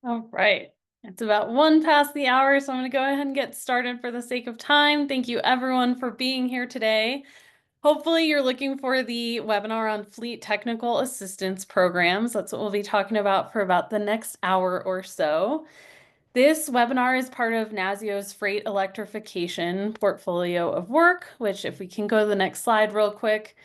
All right. It's about 1 past the hour, so I'm going to go ahead and get started for the sake of time. Thank you everyone for being here today. Hopefully you're looking for the webinar on fleet technical assistance programs. That's what we'll be talking about for about the next hour or so. This webinar is part of NASIO's freight electrification portfolio of work, which, if we can go to the next slide real quick,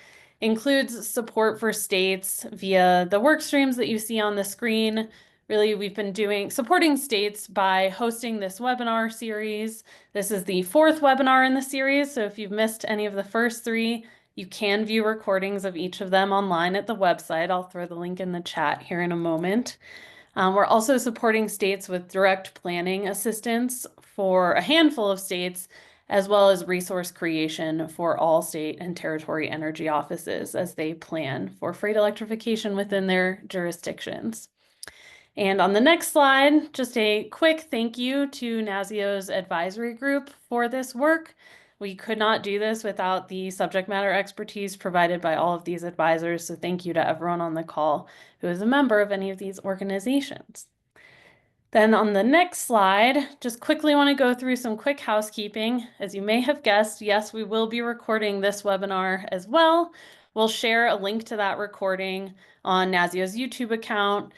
includes support for states via the work streams that you see on the screen. Really, we've been supporting states by hosting this webinar series. This is the 4th webinar in the series, so if you've missed any of the first 3, you can view recordings of each of them online at the website. I'll throw the link in the chat here in a moment. We're also supporting states with direct planning assistance for a handful of states, as well as resource creation for all state and territory energy offices as they plan for freight electrification within their jurisdictions. And on the next slide, just a quick thank you to NASIO's advisory group for this work. We could not do this without the subject matter expertise provided by all of these advisors, so thank you to everyone on the call who is a member of any of these organizations. Then on the next slide, just quickly want to go through some quick housekeeping. As you may have guessed, yes, we will be recording this webinar as well. We'll share a link to that recording on NASIO's YouTube account,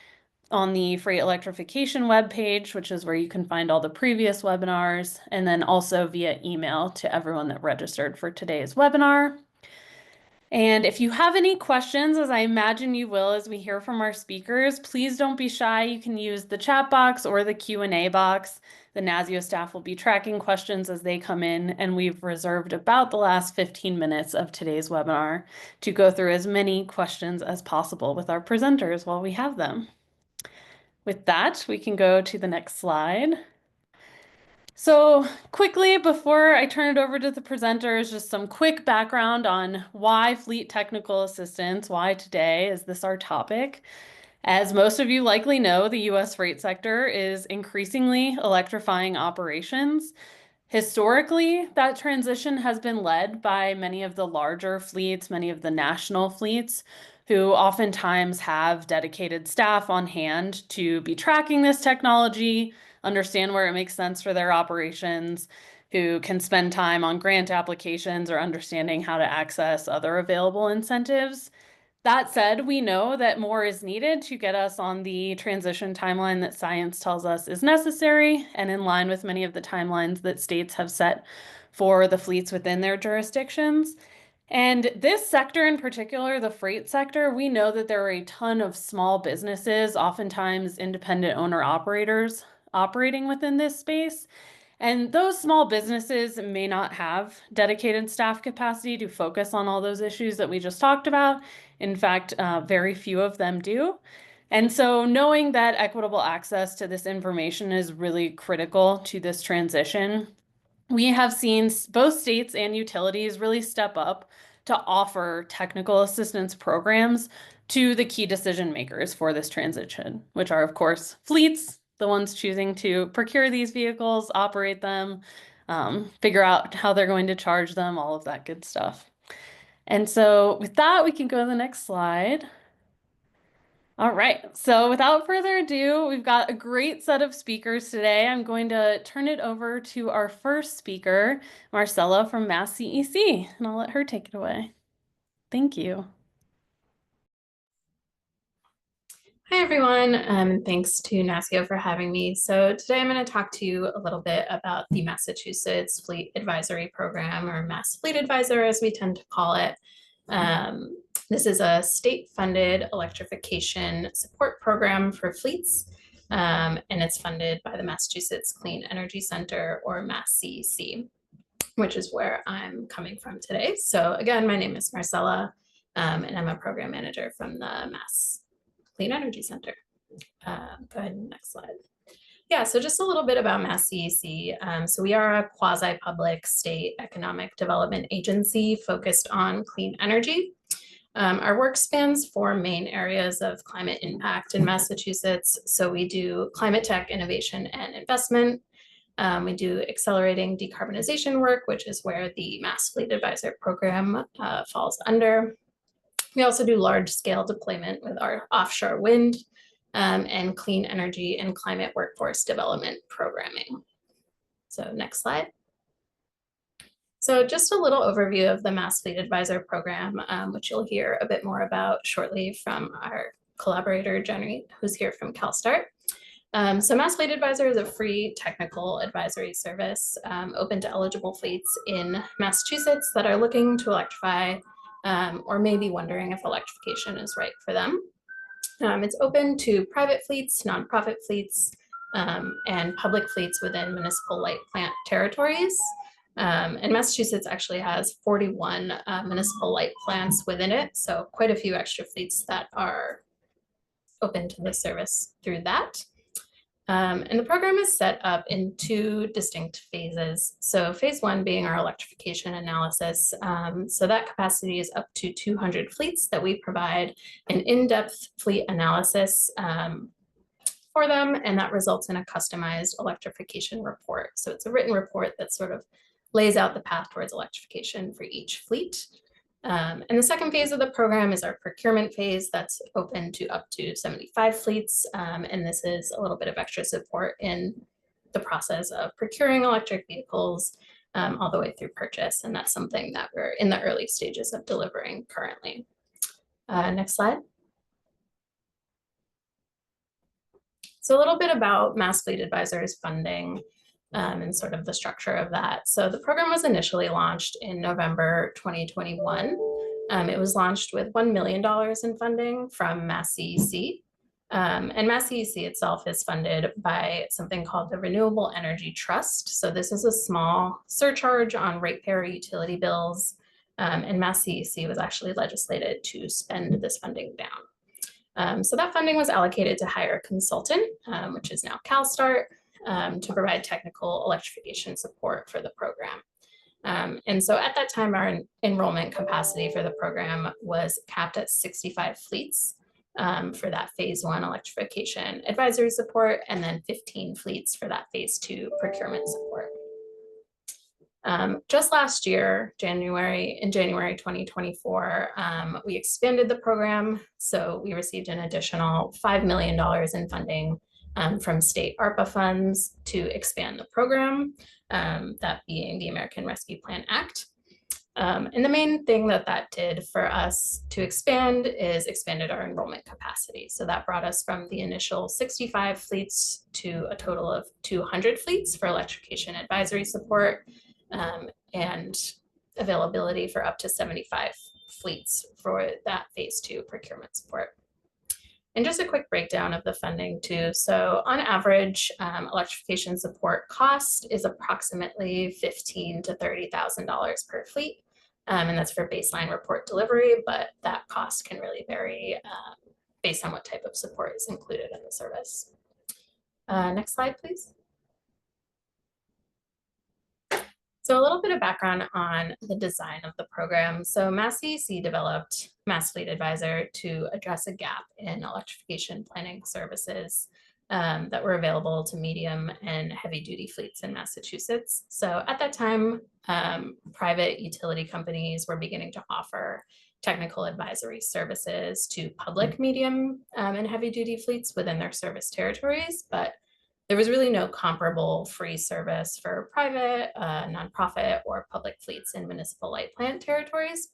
on the freight electrification webpage, which is where you can find all the previous webinars, and then also via email to everyone that registered for today's webinar. And if you have any questions, as I imagine you will as we hear from our speakers, please don't be shy. You can use the chat box or the Q&A box. The NASIO staff will be tracking questions as they come in, and we've reserved about the last 15 minutes of today's webinar to go through as many questions as possible with our presenters while we have them. With that, we can go to the next slide. So quickly, before I turn it over to the presenters, just some quick background on why fleet technical assistance, why today is this our topic. As most of you likely know, the US freight sector is increasingly electrifying operations. Historically, that transition has been led by many of the larger fleets, many of the national fleets, who oftentimes have dedicated staff on hand to be tracking this technology, understand where it makes sense for their operations, who can spend time on grant applications or understanding how to access other available incentives. That said, we know that more is needed to get us on the transition timeline that science tells us is necessary and in line with many of the timelines that states have set for the fleets within their jurisdictions. And this sector in particular, the freight sector, we know that there are a ton of small businesses, oftentimes independent owner operators, operating within this space. And those small businesses may not have dedicated staff capacity to focus on all those issues that we just talked about. In fact, very few of them do. And so knowing that equitable access to this information is really critical to this transition, we have seen both states and utilities really step up to offer technical assistance programs to the key decision makers for this transition, which are, of course, fleets, the ones choosing to procure these vehicles, operate them, figure out how they're going to charge them, all of that good stuff. And so with that, we can go to the next slide. All right, so without further ado, we've got a great set of speakers today. I'm going to turn it over to our first speaker, Marcella from Mass CEC, and I'll let her take it away. Thank you. Hi, everyone. Thanks to NASIO for having me. So today I'm going to talk to you a little bit about the Massachusetts Fleet Advisory Program, or Mass Fleet Advisor, as we tend to call it. This is a state-funded electrification support program for fleets, and it's funded by the Massachusetts Clean Energy Center, or Mass CEC, which is where I'm coming from today. So again, my name is Marcella, and I'm a program manager from the Mass Clean Energy Center. Go ahead, next slide. Yeah, so just a little bit about Mass CEC. So we are a quasi-public state economic development agency focused on clean energy. Our work spans 4 main areas of climate impact in Massachusetts. So we do climate tech, innovation, and investment. We do accelerating decarbonization work, which is where the Mass Fleet Advisor program falls under. We also do large-scale deployment with our offshore wind and clean energy and climate workforce development programming. So next slide. So just a little overview of the Mass Fleet Advisor program, which you'll hear a bit more about shortly from our collaborator, Jenny, who's here from CalSTART. So Mass Fleet Advisor is a free technical advisory service open to eligible fleets in Massachusetts that are looking to electrify or maybe wondering if electrification is right for them. It's open to private fleets, nonprofit fleets, and public fleets within municipal light plant territories. And Massachusetts actually has 41 municipal light plants within it, so quite a few extra fleets that are open to the service through that. And the program is set up in two distinct phases. So phase one being our electrification analysis. So that capacity is up to 200 fleets that we provide an in-depth fleet analysis for them, and that results in a customized electrification report. So it's a written report that sort of lays out the path towards electrification for each fleet. And the second phase of the program is our procurement phase that's open to up to 75 fleets. And this is a little bit of extra support in the process of procuring electric vehicles all the way through purchase. And that's something that we're in the early stages of delivering currently. Next slide. So a little bit about Mass Fleet Advisor's funding and sort of the structure of that. So the program was initially launched in November 2021. It was launched with $1 million in funding from Mass CEC. And Mass CEC itself is funded by something called the Renewable Energy Trust. So this is a small surcharge on ratepayer utility bills. And Mass CEC was actually legislated to spend this funding down. So that funding was allocated to hire a consultant, which is now CalSTART, to provide technical electrification support for the program. And so at that time, our enrollment capacity for the program was capped at 65 fleets for that phase one electrification advisory support, and then 15 fleets for that phase two procurement support. Just last year, in January 2024, we expanded the program. So we received an additional $5 million in funding from state ARPA funds to expand the program, that being the American Rescue Plan Act. And the main thing that did for us to expand is expanded our enrollment capacity. So that brought us from the initial 65 fleets to a total of 200 fleets for electrification advisory support, and availability for up to 75 fleets for that phase two procurement support. And just a quick breakdown of the funding too. So on average, electrification support cost is approximately $15,000 to $30,000 per fleet. And that's for baseline report delivery, but that cost can really vary based on what type of support is included in the service. Next slide, please. So a little bit of background on the design of the program. So Mass CEC developed Mass Fleet Advisor to address a gap in electrification planning services that were available to medium and heavy duty fleets in Massachusetts. So at that time, private utility companies were beginning to offer technical advisory services to public medium and heavy duty fleets within their service territories, but there was really no comparable free service for private, nonprofit, or public fleets in municipal light plant territories.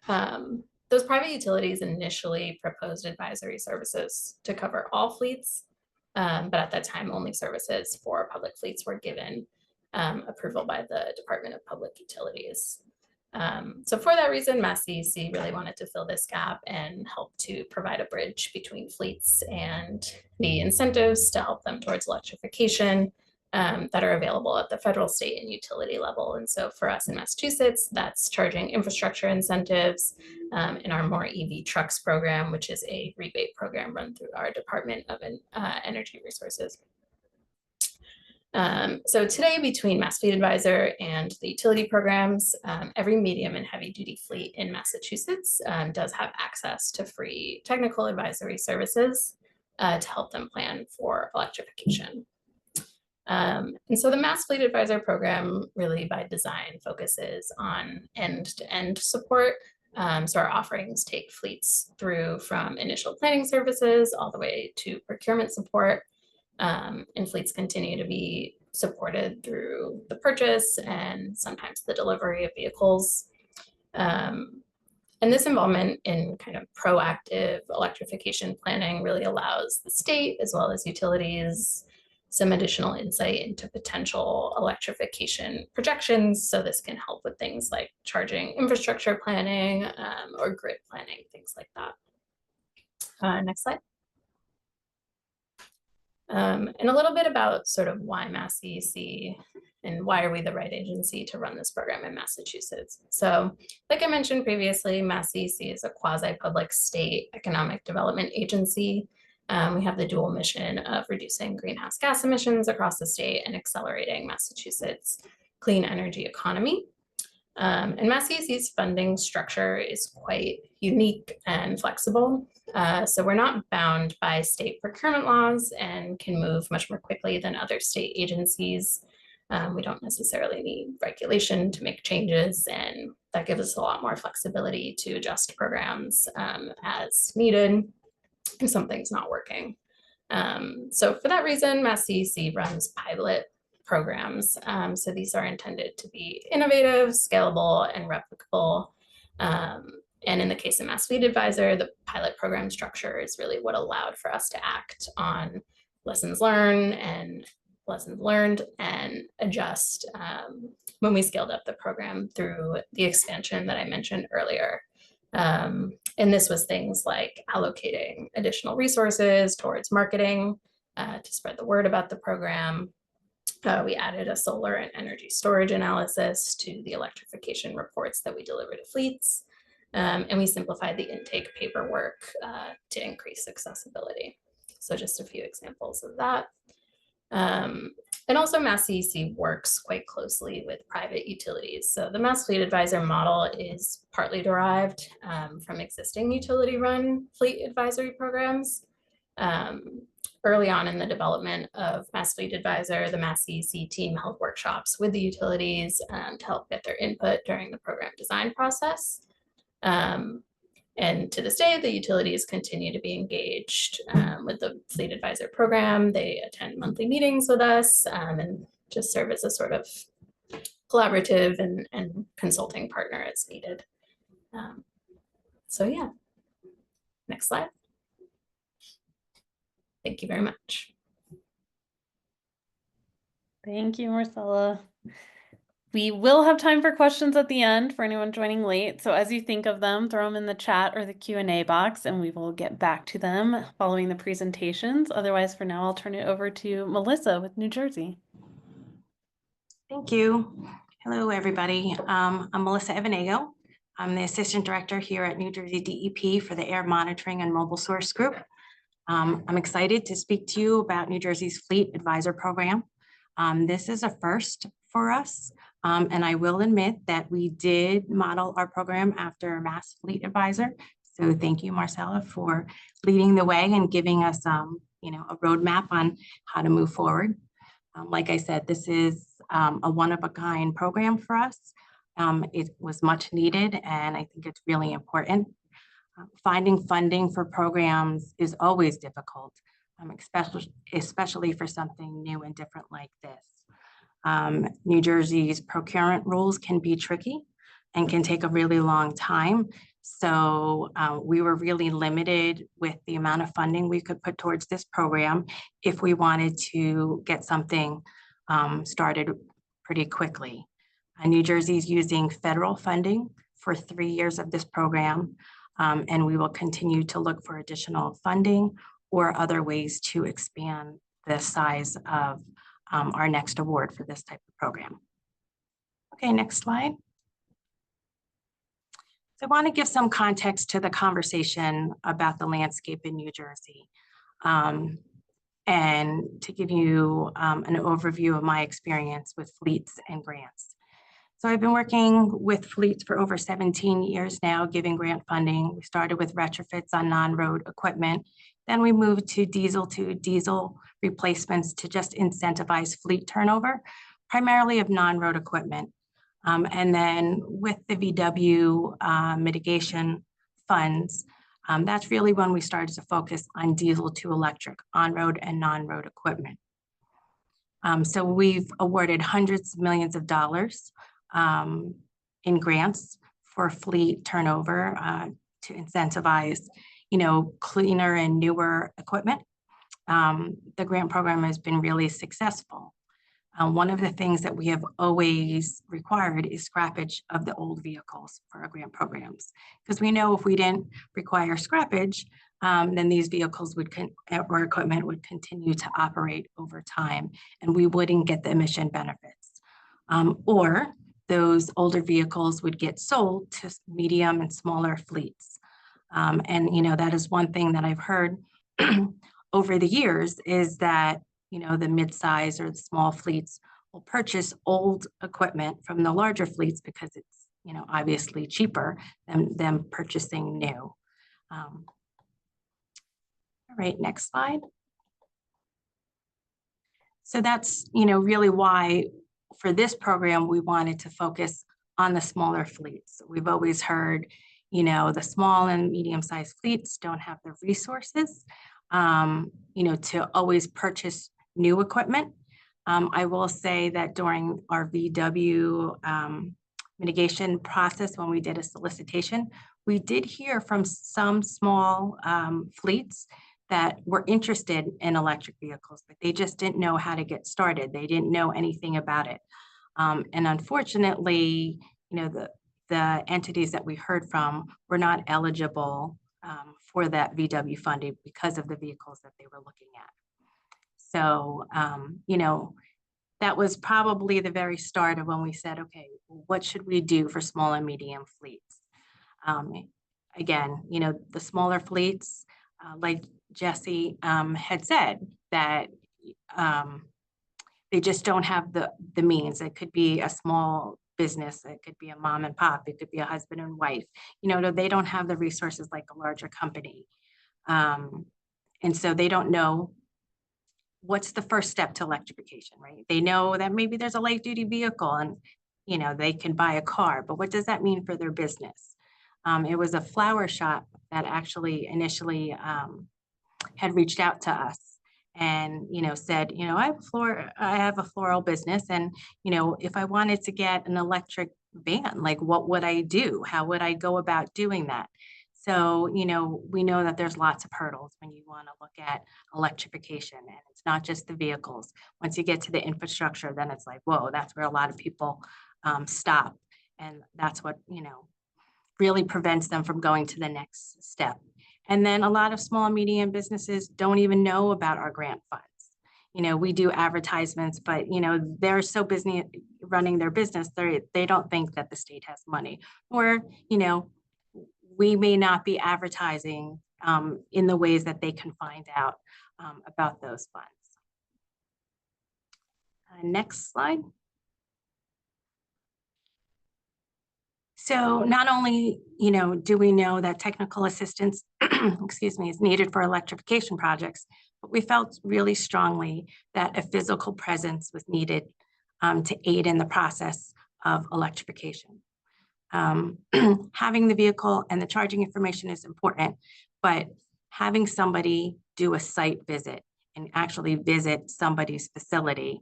Those private utilities initially proposed advisory services to cover all fleets, but at that time, only services for public fleets were given approval by the Department of Public Utilities. So for that reason, Mass CEC really wanted to fill this gap and help to provide a bridge between fleets and the incentives to help them towards electrification that are available at the federal, state, and utility level. And so for us in Massachusetts, that's charging infrastructure incentives in our More EV Trucks program, which is a rebate program run through our Department of Energy Resources. So today, between Mass Fleet Advisor and the utility programs, every medium and heavy duty fleet in Massachusetts does have access to free technical advisory services to help them plan for electrification. And so the Mass Fleet Advisor program really by design focuses on end-to-end support So our offerings take fleets through from initial planning services all the way to procurement support. And fleets continue to be supported through the purchase and sometimes the delivery of vehicles. And this involvement in kind of proactive electrification planning really allows the state as well as utilities some additional insight into potential electrification projections. So this can help with things like charging infrastructure planning or grid planning, things like that. Next slide. And a little bit about sort of why Mass CEC and why are we the right agency to run this program in Massachusetts. So like I mentioned previously, Mass CEC is a quasi-public state economic development agency. We have the dual mission of reducing greenhouse gas emissions across the state and accelerating Massachusetts' clean energy economy. And Mass CEC's funding structure is quite unique and flexible. So we're not bound by state procurement laws and can move much more quickly than other state agencies. We don't necessarily need regulation to make changes, and that gives us a lot more flexibility to adjust programs as needed if something's not working. So for that reason, Mass CEC runs pilot programs. So these are intended to be innovative, scalable, and replicable. And in the case of Mass Fleet Advisor, the pilot program structure is really what allowed for us to act on lessons learned and adjust when we scaled up the program through the expansion that I mentioned earlier. And this was things like allocating additional resources towards marketing to spread the word about the program. We added a solar and energy storage analysis to the electrification reports that we deliver to fleets. And we simplified the intake paperwork to increase accessibility. So just a few examples of that. And also Mass CEC works quite closely with private utilities. So the Mass Fleet Advisor model is partly derived from existing utility-run fleet advisory programs. Early on in the development of Mass Fleet Advisor, the Mass CEC team held workshops with the utilities to help get their input during the program design process. And to this day, the utilities continue to be engaged with the Fleet Advisor program. They attend monthly meetings with us and just serve as a sort of collaborative and consulting partner as needed. So yeah, next slide. Thank you very much. Thank you, Marcella. We will have time for questions at the end for anyone joining late. So as you think of them, throw them in the chat or the Q&A box and we will get back to them following the presentations. Otherwise, for now, I'll turn it over to Melissa with New Jersey. Thank you. Hello, everybody. I'm Melissa Evanego. I'm the Assistant Director here at New Jersey DEP for the Air Monitoring and Mobile Source Group. I'm excited to speak to you about New Jersey's Fleet Advisor program. This is a first for us. And I will admit that we did model our program after Mass Fleet Advisor. So thank you, Marcella, for leading the way and giving us, a roadmap on how to move forward. Like I said, this is a one-of-a-kind program for us. It was much needed, and I think it's really important. Finding funding for programs is always difficult, especially for something new and different like this. New Jersey's procurement rules can be tricky and can take a really long time. So we were really limited with the amount of funding we could put towards this program if we wanted to get something started pretty quickly. New Jersey is using federal funding for 3 years of this program, and we will continue to look for additional funding or other ways to expand the size of our next award for this type of program. Okay, next slide. So I want to give some context to the conversation about the landscape in New Jersey and to give you an overview of my experience with fleets and grants. So I've been working with fleets for over 17 years now, giving grant funding. We started with retrofits on non-road equipment. Then we moved to diesel replacements to just incentivize fleet turnover, primarily of non-road equipment. And then with the VW mitigation funds, that's really when we started to focus on diesel to electric on-road and non-road equipment. So we've awarded hundreds of millions of dollars in grants for fleet turnover to incentivize, cleaner and newer equipment. The grant program has been really successful. One of the things that we have always required is scrappage of the old vehicles for our grant programs, because we know if we didn't require scrappage, then these vehicles or equipment would continue to operate over time, and we wouldn't get the emission benefits. Or those older vehicles would get sold to medium and smaller fleets. And that is one thing that I've heard over the years is that the mid-size or the small fleets will purchase old equipment from the larger fleets because it's, obviously cheaper than them purchasing new. All right, next slide. So that's, really why for this program, we wanted to focus on the smaller fleets. We've always heard, the small and medium-sized fleets don't have the resources, to always purchase new equipment. I will say that during our VW mitigation process, when we did a solicitation, we did hear from some small fleets that were interested in electric vehicles, but they just didn't know how to get started. They didn't know anything about it. And unfortunately, the entities that we heard from were not eligible for that VW funding because of the vehicles that they were looking at. So, that was probably the very start of when we said, okay, what should we do for small and medium fleets? Again, the smaller fleets, like Jesse had said, that they just don't have the means. It could be a small business, it could be a mom and pop, it could be a husband and wife. They don't have the resources like a larger company. And so they don't know what's the first step to electrification, right? They know that maybe there's a light duty vehicle and, they can buy a car, but what does that mean for their business? It was a flower shop that actually initially had reached out to us and, said, I have a floral business and, if I wanted to get an electric van, like what would I do? How would I go about doing that? So, we know that there's lots of hurdles when you want to look at electrification, and it's not just the vehicles. Once you get to the infrastructure, then it's like, whoa, that's where a lot of people stop. And that's what, really prevents them from going to the next step. And then a lot of small and medium businesses don't even know about our grant funds. We do advertisements, but, they're so busy running their business, they don't think that the state has money. Or, we may not be advertising in the ways that they can find out about those funds. Next slide. So not only, do we know that technical assistance, excuse me, is needed for electrification projects, but we felt really strongly that a physical presence was needed to aid in the process of electrification. Having the vehicle and the charging information is important, but having somebody do a site visit and actually visit somebody's facility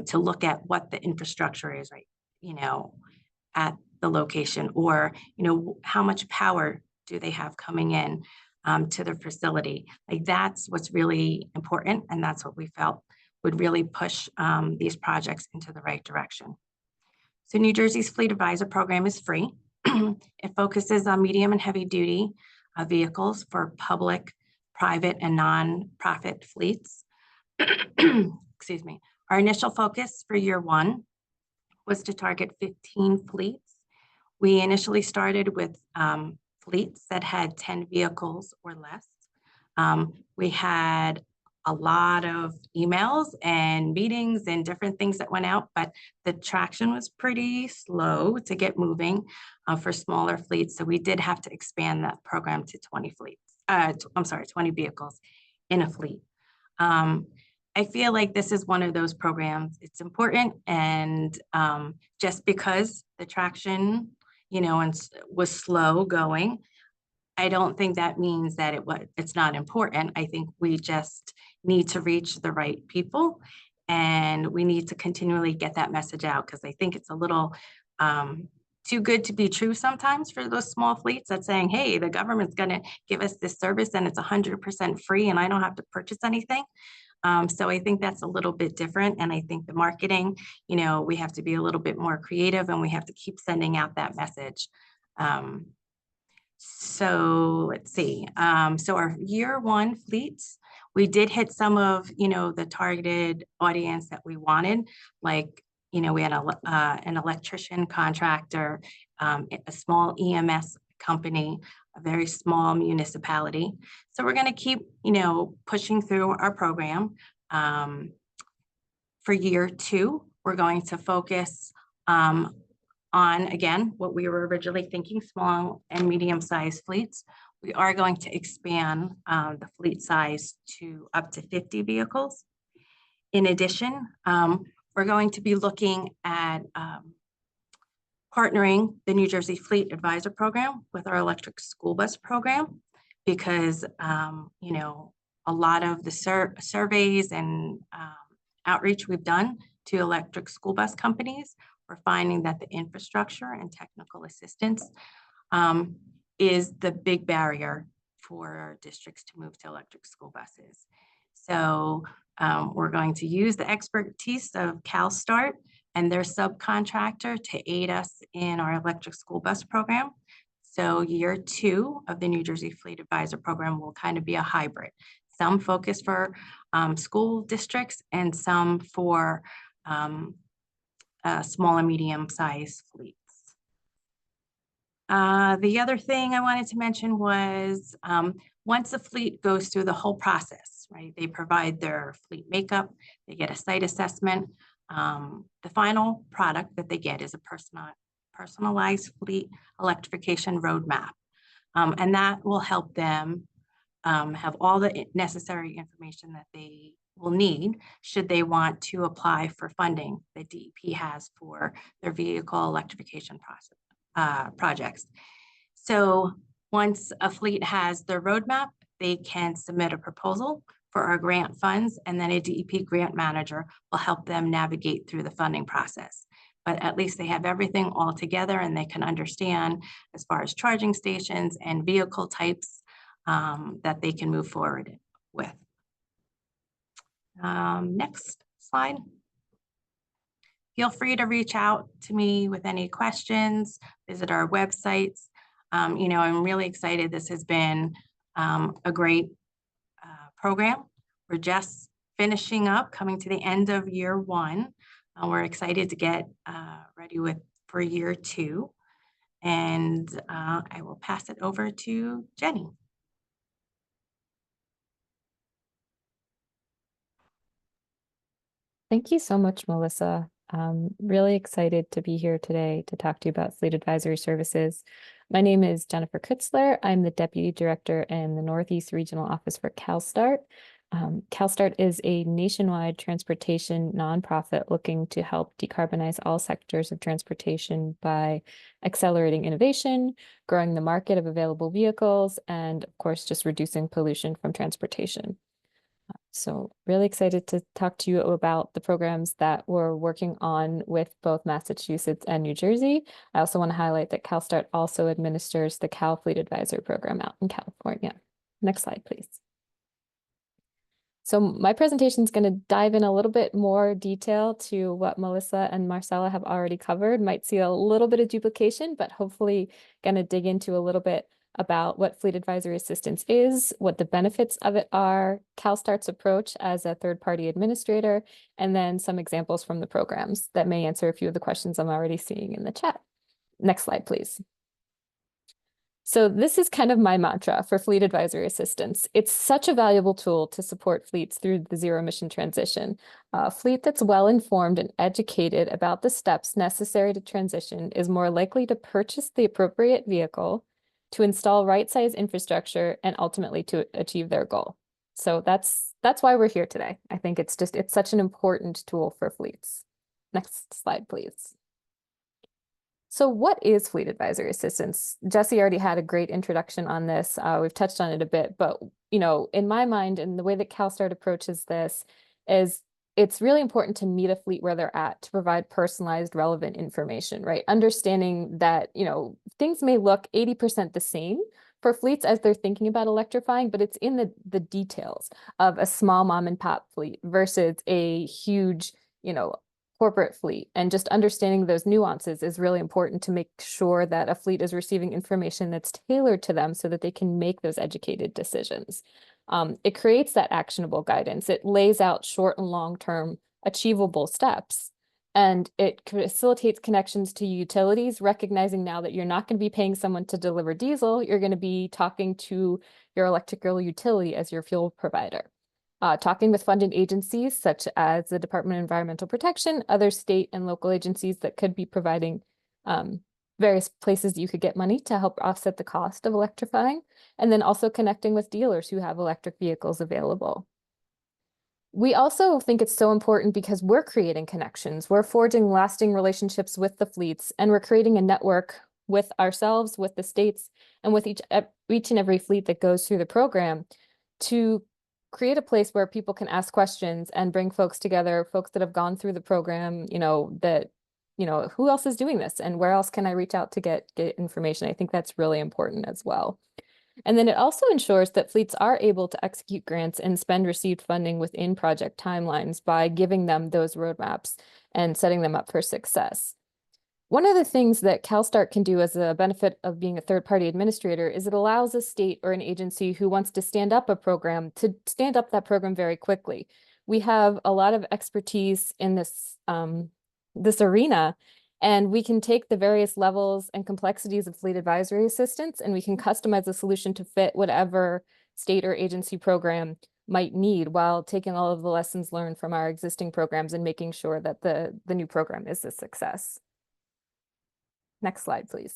to look at what the infrastructure is, right, at the location, or, how much power do they have coming in to their facility. Like that's what's really important. And that's what we felt would really push these projects into the right direction. So New Jersey's Fleet Advisor program is free. It focuses on medium and heavy duty vehicles for public, private, and non-profit fleets. Excuse me. Our initial focus for year one was to target 15 fleets. We initially started with fleets that had 10 vehicles or less. We had a lot of emails and meetings and different things that went out, but the traction was pretty slow to get moving for smaller fleets. So we did have to expand that program to 20 fleets. 20 vehicles in a fleet. I feel like this is one of those programs, it's important, and just because the traction, was slow going, I don't think that means that it's not important. I think we just need to reach the right people, and we need to continually get that message out, because I think it's a little too good to be true sometimes for those small fleets that's saying, hey, the government's gonna give us this service and it's 100% free and I don't have to purchase anything. So I think that's a little bit different. And I think the marketing, we have to be a little bit more creative, and we have to keep sending out that message. So let's see. So our year one fleets, we did hit some of, the targeted audience that we wanted. Like, we had an electrician contractor, a small EMS company, a very small municipality. So we're going to keep, pushing through our program. For year two, we're going to focus on, again, what we were originally thinking, small and medium-sized fleets. We are going to expand the fleet size to up to 50 vehicles. In addition, we're going to be looking at partnering the New Jersey Fleet Advisor Program with our electric school bus program, because, a lot of the surveys and outreach we've done to electric school bus companies, we're finding that the infrastructure and technical assistance is the big barrier for districts to move to electric school buses. So we're going to use the expertise of CalSTART and their subcontractor to aid us in our electric school bus program. So year two of the New Jersey Fleet Advisor Program will kind of be a hybrid. Some focus for school districts and some for small and medium-sized fleets. The other thing I wanted to mention was once a fleet goes through the whole process, right? They provide their fleet makeup, they get a site assessment. The final product that they get is a personalized fleet electrification roadmap. And that will help them have all the necessary information that they will need should they want to apply for funding that DEP has for their vehicle electrification projects. So once a fleet has their roadmap, they can submit a proposal for our grant funds, and then a DEP grant manager will help them navigate through the funding process. But at least they have everything all together, and they can understand as far as charging stations and vehicle types that they can move forward with. Next slide. Feel free to reach out to me with any questions, visit our websites. I'm really excited. This has been a great program. We're just finishing up, coming to the end of year one. We're excited to get ready for year two. And I will pass it over to Jenny. Thank you so much, Melissa. Really excited to be here today to talk to you about Fleet Advisory Services. My name is Jennifer Kutzler. I'm the Deputy Director in the Northeast Regional Office for CalSTART. CalSTART is a nationwide transportation nonprofit looking to help decarbonize all sectors of transportation by accelerating innovation, growing the market of available vehicles, and of course, just reducing pollution from transportation. So really excited to talk to you about the programs that we're working on with both Massachusetts and New Jersey. I also want to highlight that CalSTART also administers the Cal Fleet Advisor program out in California. Next slide, please. So my presentation is going to dive in a little bit more detail to what Melissa and Marcella have already covered. Might see a little bit of duplication, but hopefully going to dig into a little bit about what Fleet Advisory Assistance is, what the benefits of it are, CalSTART's approach as a third-party administrator, and then some examples from the programs that may answer a few of the questions I'm already seeing in the chat. Next slide, please. So this is kind of my mantra for Fleet Advisory Assistance. It's such a valuable tool to support fleets through the zero emission transition. A fleet that's well informed and educated about the steps necessary to transition is more likely to purchase the appropriate vehicle, to install right-sized infrastructure, and ultimately to achieve their goal. So that's why we're here today. I think it's such an important tool for fleets. Next slide, please. So what is Fleet Advisory Assistance? Jesse already had a great introduction on this. We've touched on it a bit, but in my mind and the way that CalSTART approaches this is it's really important to meet a fleet where they're at to provide personalized, relevant information, right? Understanding that, things may look 80% the same for fleets as they're thinking about electrifying, but it's in the details of a small mom and pop fleet versus a huge, corporate fleet. And just understanding those nuances is really important to make sure that a fleet is receiving information that's tailored to them so that they can make those educated decisions. It creates that actionable guidance. It lays out short and long-term achievable steps. And it facilitates connections to utilities, recognizing now that you're not going to be paying someone to deliver diesel, you're going to be talking to your electrical utility as your fuel provider. Talking with funded agencies such as the Department of Environmental Protection, other state and local agencies that could be providing various places you could get money to help offset the cost of electrifying, and then also connecting with dealers who have electric vehicles available. We also think it's so important because we're creating connections. We're forging lasting relationships with the fleets, and we're creating a network with ourselves, with the states, and with each and every fleet that goes through the program to create a place where people can ask questions and bring folks together, folks that have gone through the program, who else is doing this and where else can I reach out to get information? I think that's really important as well. And then it also ensures that fleets are able to execute grants and spend received funding within project timelines by giving them those roadmaps and setting them up for success. One of the things that CalSTART can do as a benefit of being a third-party administrator is it allows a state or an agency who wants to stand up a program to stand up that program very quickly. We have a lot of expertise in this arena, and we can take the various levels and complexities of fleet advisory assistance, and we can customize the solution to fit whatever state or agency program might need while taking all of the lessons learned from our existing programs and making sure that the new program is a success. Next slide, please.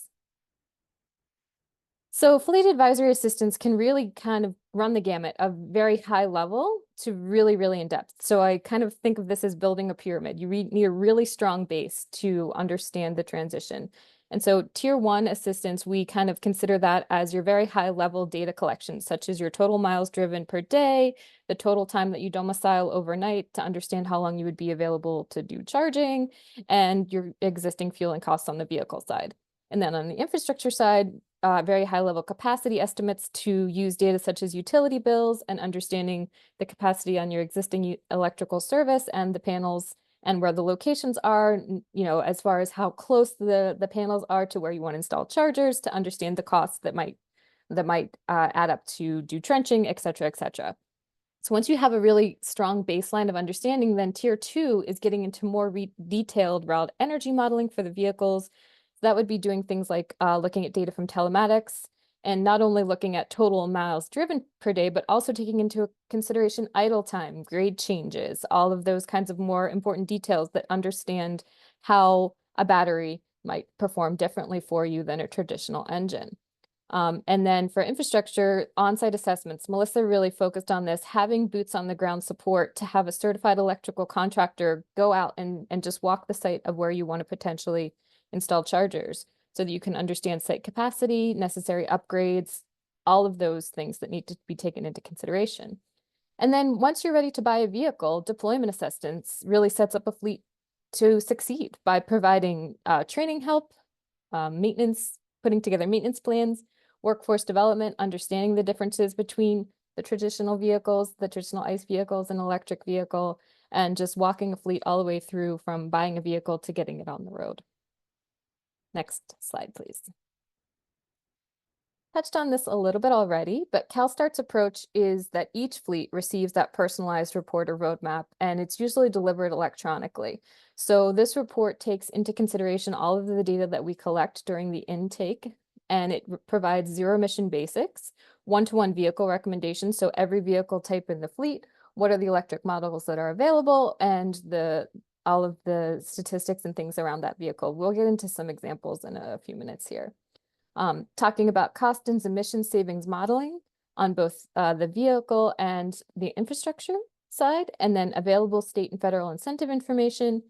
So fleet advisory assistance can really kind of run the gamut of very high level to really, really in depth. So I kind of think of this as building a pyramid. You need a really strong base to understand the transition. And so tier 1 assistance, we kind of consider that as your very high level data collection, such as your total miles driven per day, the total time that you domicile overnight to understand how long you would be available to do charging, and your existing fueling costs on the vehicle side. And then on the infrastructure side, very high level capacity estimates to use data such as utility bills and understanding the capacity on your existing electrical service and the panels and where the locations are, as far as how close the panels are to where you want to install chargers to understand the costs that might add up to do trenching, et cetera, et cetera. So once you have a really strong baseline of understanding, then tier 2 is getting into more detailed route energy modeling for the vehicles. So that would be doing things like looking at data from telematics, and not only looking at total miles driven per day, but also taking into consideration idle time, grade changes, all of those kinds of more important details that understand how a battery might perform differently for you than a traditional engine. And then for infrastructure, on-site assessments, Melissa really focused on this, having boots on the ground support to have a certified electrical contractor go out and just walk the site of where you want to potentially install chargers so that you can understand site capacity, necessary upgrades, all of those things that need to be taken into consideration. And then once you're ready to buy a vehicle, deployment assistance really sets up a fleet to succeed by providing training help, maintenance, putting together maintenance plans, workforce development, understanding the differences between the traditional vehicles, the traditional ICE vehicles, and electric vehicle, and just walking a fleet all the way through from buying a vehicle to getting it on the road. Next slide, please. Touched on this a little bit already, but CalSTART's approach is that each fleet receives that personalized report or roadmap, and it's usually delivered electronically. So this report takes into consideration all of the data that we collect during the intake, and it provides zero emission basics, one-to-one vehicle recommendations. So every vehicle type in the fleet, what are the electric models that are available, and all of the statistics and things around that vehicle. We'll get into some examples in a few minutes here. Talking about cost and emission savings modeling, on both the vehicle and the infrastructure side, and then available state and federal incentive information,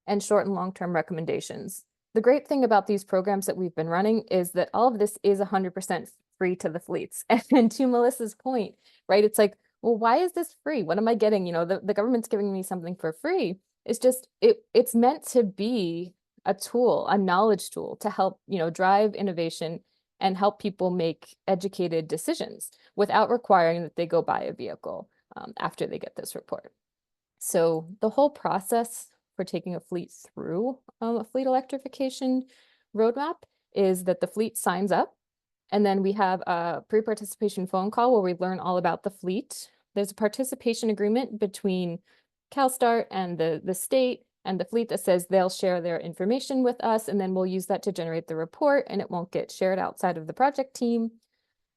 and short and long-term recommendations. The great thing about these programs that we've been running is that all of this is 100% free to the fleets. And to Melissa's point, right, it's like, well, why is this free? What am I getting? You know, the government's giving me something for free. It's just, it's meant to be a tool, a knowledge tool to help, you know, drive innovation and help people make educated decisions without requiring that they go buy a vehicle after they get this report. So the whole process for taking a fleet through a fleet electrification roadmap is that the fleet signs up, and then we have a pre-participation phone call where we learn all about the fleet. There's a participation agreement between CalSTART and the state and the fleet that says they'll share their information with us, and then we'll use that to generate the report, and it won't get shared outside of the project team.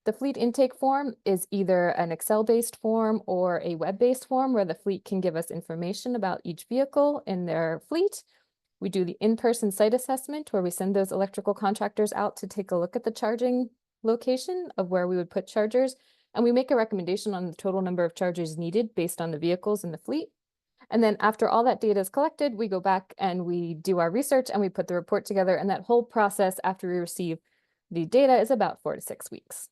The fleet intake form is either an Excel-based form or a web-based form where the fleet can give us information about each vehicle in their fleet. We do the in-person site assessment where we send those electrical contractors out to take a look at the charging location of where we would put chargers, and we make a recommendation on the total number of chargers needed based on the vehicles in the fleet. And then after all that data is collected, we go back and we do our research and we put the report together, and that whole process after we receive the data is about 4 to 6 weeks.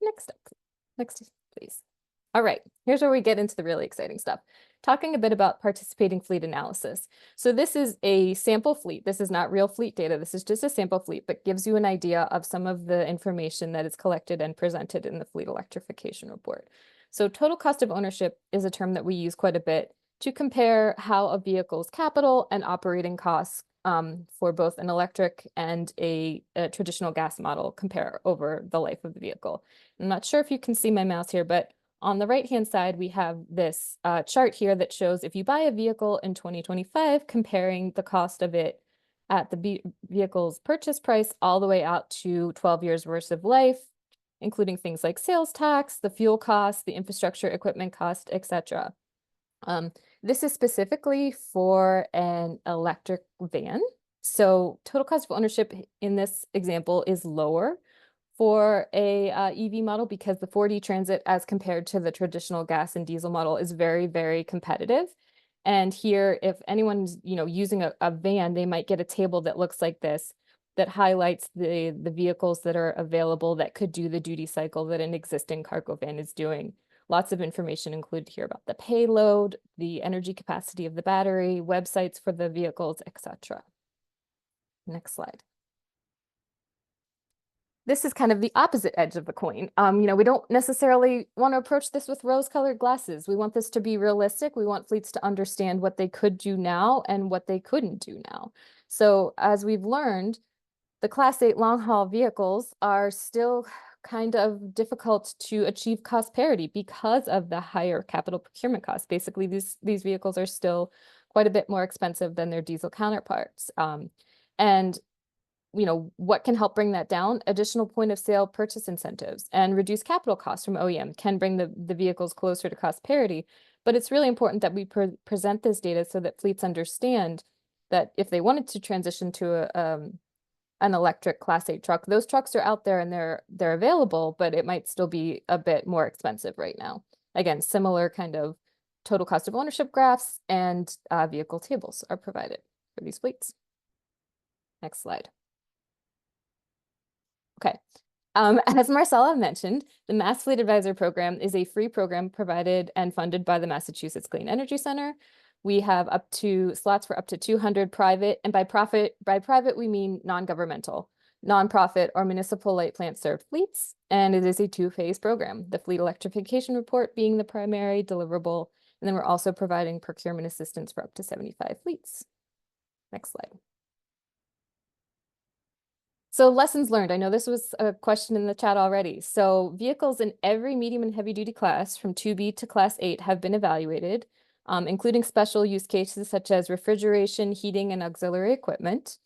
Next up, next, please. All right, here's where we get into the really exciting stuff. Talking a bit about participating fleet analysis. So this is a sample fleet. This is not real fleet data. This is just a sample fleet, but gives you an idea of some of the information that is collected and presented in the fleet electrification report. So total cost of ownership is a term that we use quite a bit to compare how a vehicle's capital and operating costs for both an electric and a traditional gas model compare over the life of the vehicle. I'm not sure if you can see my mouse here, but on the right-hand side, we have this chart here that shows if you buy a vehicle in 2025, comparing the cost of it at the vehicle's purchase price all the way out to 12 years worth of life, including things like sales tax, the fuel cost, the infrastructure equipment cost, etc. This is specifically for an electric van. So total cost of ownership in this example is lower for a EV model because the Ford E-Transit as compared to the traditional gas and diesel model is very, very competitive. And here, if anyone's using a van, they might get a table that looks like this that highlights the vehicles that are available that could do the duty cycle that an existing cargo van is doing. Lots of information included here about the payload, the energy capacity of the battery, websites for the vehicles, etc. Next slide. This is kind of the opposite edge of the coin. We don't necessarily want to approach this with rose-colored glasses. We want this to be realistic. We want fleets to understand what they could do now and what they couldn't do now. So as we've learned, the Class 8 long-haul vehicles are still kind of difficult to achieve cost parity because of the higher capital procurement costs. Basically, these vehicles are still quite a bit more expensive than their diesel counterparts. And what can help bring that down? Additional point of sale purchase incentives and reduce capital costs from OEM can bring the vehicles closer to cost parity. But it's really important that we present this data so that fleets understand that if they wanted to transition to an electric Class 8 truck, those trucks are out there and they're available, but it might still be a bit more expensive right now. Again, similar kind of total cost of ownership graphs and vehicle tables are provided for these fleets. Next slide. Okay. As Marcella mentioned, the Mass Fleet Advisor Program is a free program provided and funded by the Massachusetts Clean Energy Center. We have up to slots for up to 200 private, and by private, we mean non-governmental, nonprofit or municipal light plant served fleets. And it is a 2-phase program, the fleet electrification report being the primary deliverable. And then we're also providing procurement assistance for up to 75 fleets. Next slide. So lessons learned. I know this was a question in the chat already. So vehicles in every medium and heavy duty class from 2B to Class 8 have been evaluated, including special use cases such as refrigeration, heating, and auxiliary equipment.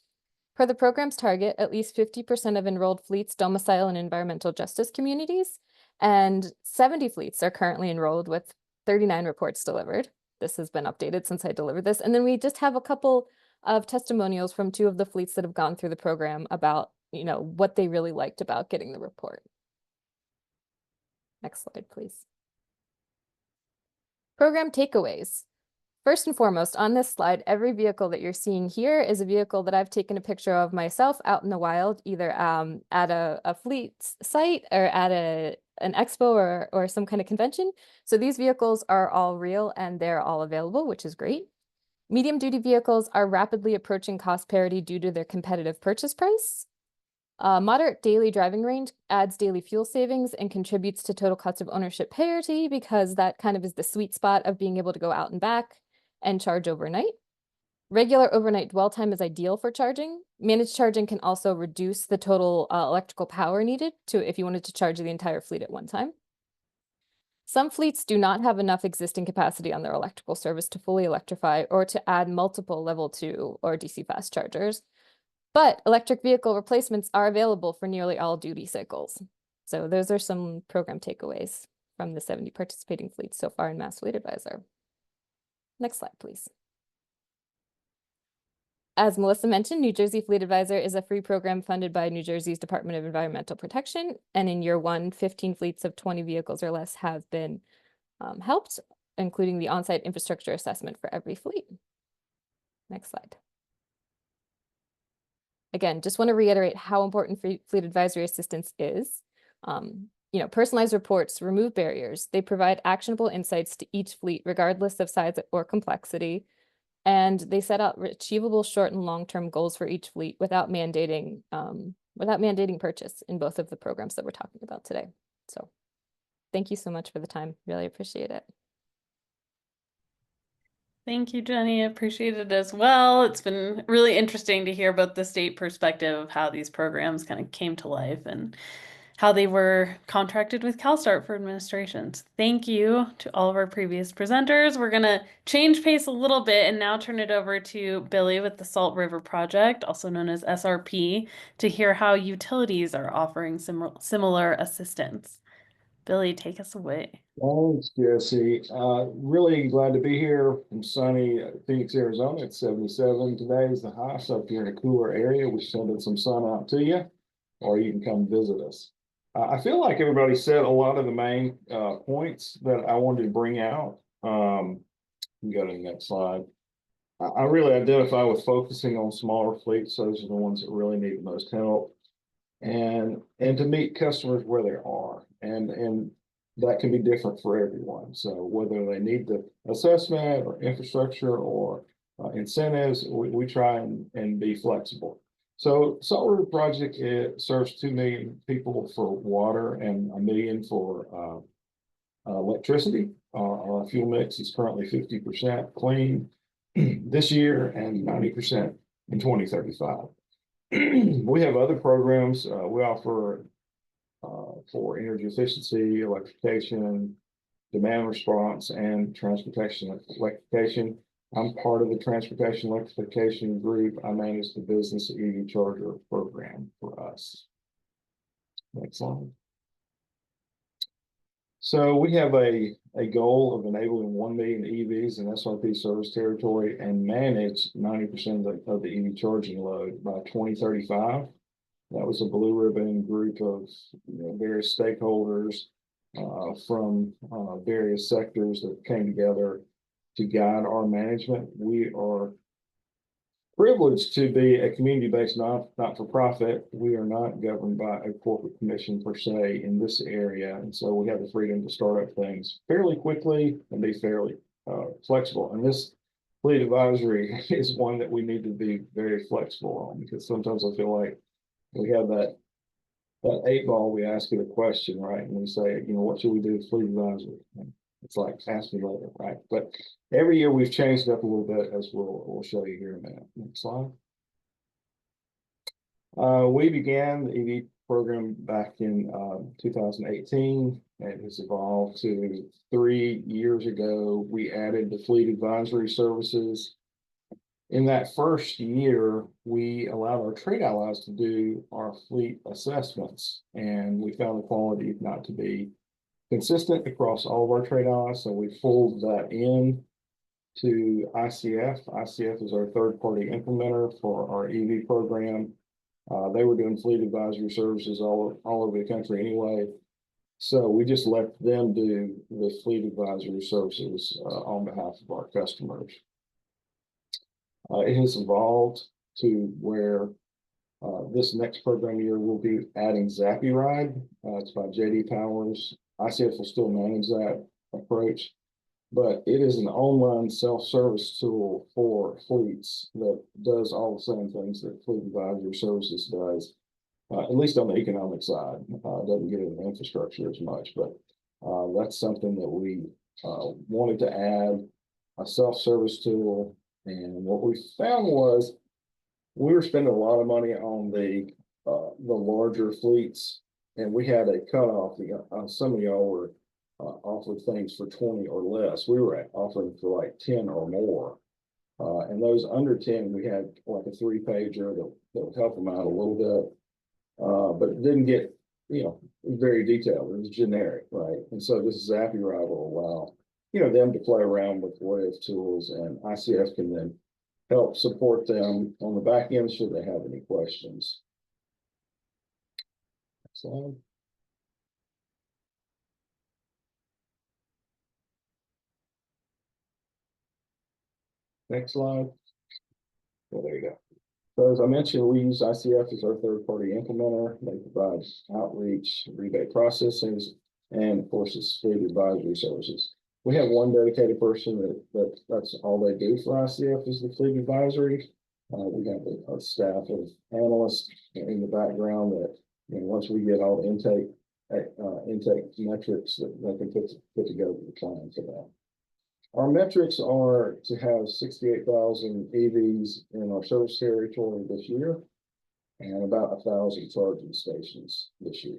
Per the program's target, at least 50% of enrolled fleets domicile in environmental justice communities, and 70 fleets are currently enrolled with 39 reports delivered. This has been updated since I delivered this. And then we just have a couple of testimonials from 2 of the fleets that have gone through the program about what they really liked about getting the report. Next slide, please. Program takeaways. First and foremost, on this slide, every vehicle that you're seeing here is a vehicle that I've taken a picture of myself out in the wild, either at a fleet site or at an expo or some kind of convention. So these vehicles are all real and they're all available, which is great. Medium duty vehicles are rapidly approaching cost parity due to their competitive purchase price. Moderate daily driving range adds daily fuel savings and contributes to total cost of ownership parity because that kind of is the sweet spot of being able to go out and back and charge overnight. Regular overnight dwell time is ideal for charging. Managed charging can also reduce the total electrical power needed if you wanted to charge the entire fleet at one time. Some fleets do not have enough existing capacity on their electrical service to fully electrify or to add multiple level 2 or DC fast chargers. But electric vehicle replacements are available for nearly all duty cycles. So those are some program takeaways from the 70 participating fleets so far in Mass Fleet Advisor. Next slide, please. As Melissa mentioned, New Jersey Fleet Advisor is a free program funded by New Jersey's Department of Environmental Protection. And in year one, 15 fleets of 20 vehicles or less have been helped, including the on-site infrastructure assessment for every fleet. Next slide. Again, just want to reiterate how important fleet advisory assistance is. Personalized reports remove barriers. They provide actionable insights to each fleet, regardless of size or complexity. And they set out achievable short and long-term goals for each fleet without mandating purchase in both of the programs that we're talking about today. So thank you so much for the time. Really appreciate it. Thank you, Jenny. I appreciate it as well. It's been really interesting to hear about the state perspective of how these programs kind of came to life and how they were contracted with CalSTART for administrations. Thank you to all of our previous presenters. We're going to change pace a little bit and now turn it over to Billy with the Salt River Project, also known as SRP, to hear how utilities are offering similar assistance. Billy, take us away. Thanks, Jesse. Really glad to be here from sunny Phoenix, Arizona. It's 77 today is the high, so if you're in a cooler area, we're sending some sun out to you, or you can come visit us. I feel like everybody said a lot of the main points that I wanted to bring out. You can go to the next slide. I really identify with focusing on smaller fleets. Those are the ones that really need the most help, and to meet customers where they are, and that can be different for everyone. So whether they need the assessment or infrastructure or incentives, we try and be flexible. So Salt River Project, it serves 2 million people for water and 1 million for electricity. Our fuel mix is currently 50% clean this year and 90% in 2035. We have other programs we offer for energy efficiency, electrification, demand response, and transportation electrification. I'm part of the transportation electrification group. I manage the business EV charger program for us. Next slide. So we have a goal of enabling 1 million EVs in SRP service territory and manage 90% of the EV charging load by 2035. That was a blue ribbon group of various stakeholders from various sectors that came together to guide our management. We are privileged to be a community-based not-for-profit. We are not governed by a corporate commission per se in this area, and so we have the freedom to start up things fairly quickly and be fairly flexible. And this fleet advisory is one that we need to be very flexible on, because sometimes I feel like we have that 8 ball, we ask it a question, right? And we say, what should we do with fleet advisory? And it's like, ask me later, right? But every year we've changed up a little bit, as we'll show you here in a minute. Next slide. We began the EV program back in 2018. It has evolved to 3 years ago. We added the fleet advisory services. In that first year, we allowed our trade allies to do our fleet assessments, and we found the quality not to be consistent across all of our trade allies. So we folded that in to ICF. ICF is our third-party implementer for our EV program. They were doing fleet advisory services all over the country anyway. So we just let them do the fleet advisory services on behalf of our customers. It has evolved to where this next program year we'll be adding Zappy Ride. It's by JD Powers. ICF will still manage that approach, but it is an online self-service tool for fleets that does all the same things that Fleet Advisory Services does. At least on the economic side, doesn't get into infrastructure as much, but that's something that we wanted to add, a self-service tool. And what we found was we were spending a lot of money on the larger fleets, and we had a cutoff. Some of y'all were offering things for 20 or less. We were offering for like 10 or more. And those under 10, we had like a 3-pager that would help them out a little bit. But it didn't get, very detailed. It was generic, right? And so this Zappy Ride will allow, them to play around with wave tools, and ICF can then help support them on the back end should they have any questions. So. Next slide. Well, there you go. So as I mentioned, we use ICF as our third-party implementer. They provide outreach, rebate processing, and of course, it's fleet advisory services. We have one dedicated person that's all they do for ICF is the fleet advisory. We have a staff of analysts in the background that, once we get all the intake metrics that they can put together the plan for that. Our metrics are to have 68,000 EVs in our service territory this year and about 1,000 charging stations this year.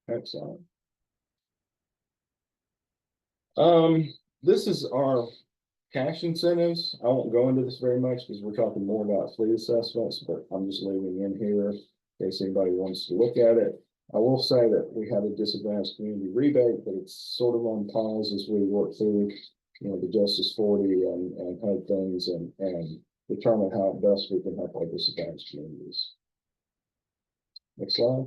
Excellent. This is our cash incentives. I won't go into this very much because we're talking more about fleet assessments, but I'm just leaving in here in case anybody wants to look at it. I will say that we have a disadvantaged community rebate, but it's sort of on pause as we work through, the Justice 40 and other things and determine how best we can help our disadvantaged communities. Next slide.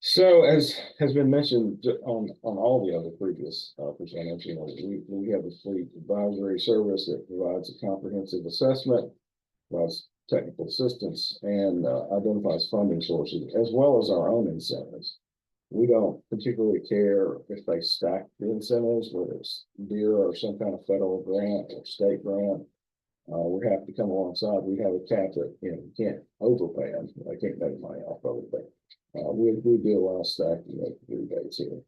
So as has been mentioned on all the other previous presenters, we have a fleet advisory service that provides a comprehensive assessment, provides technical assistance, and identifies funding sources as well as our own incentives. We don't particularly care if they stack the incentives, whether it's DEER or some kind of federal grant or state grant. We have to come alongside. We have a cap that you can't overpay them. I can't make money off of it, but we do allow stacking of rebates here.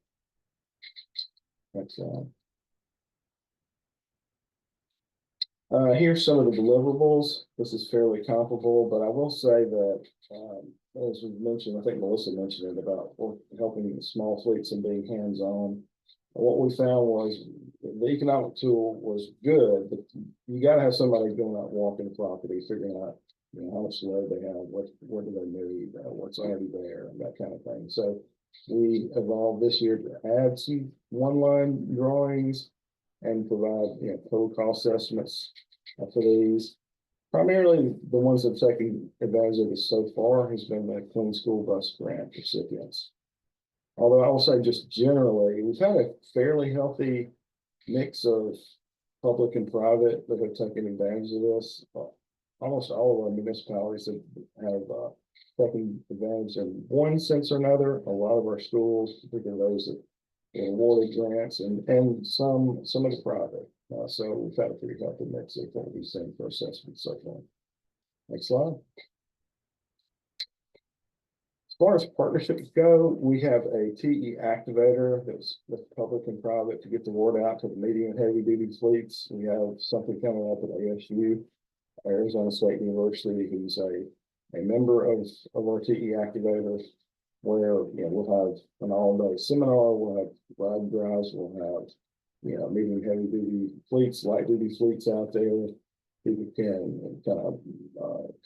Next slide. Here's some of the deliverables. This is fairly comparable, but I will say that, as we mentioned, I think Melissa mentioned it about helping small fleets and being hands-on. What we found was the economic tool was good, but you got to have somebody going out walking the property, figuring out how much load they have, what do they need, what's already there, and that kind of thing. So we evolved this year to add some one-line drawings and provide total cost estimates for these. Primarily, the ones that have taken advantage of this so far has been the Clean School Bus Grant recipients. Although I will say just generally, we've had a fairly healthy mix of public and private that have taken advantage of this. Almost all of our municipalities have taken advantage in one sense or another. A lot of our schools, particularly those that awarded grants, and some of the private. So we've had a pretty healthy mix of what we've seen for assessment so far. Next slide. As far as partnerships go, we have a TE activator that's public and private to get the word out to the medium and heavy duty fleets. We have something coming up at ASU, Arizona State University, who's a member of our TE activators, where we'll have an all-day seminar, we'll have ride drives, we'll have medium heavy duty fleets, light duty fleets out there. People can kind of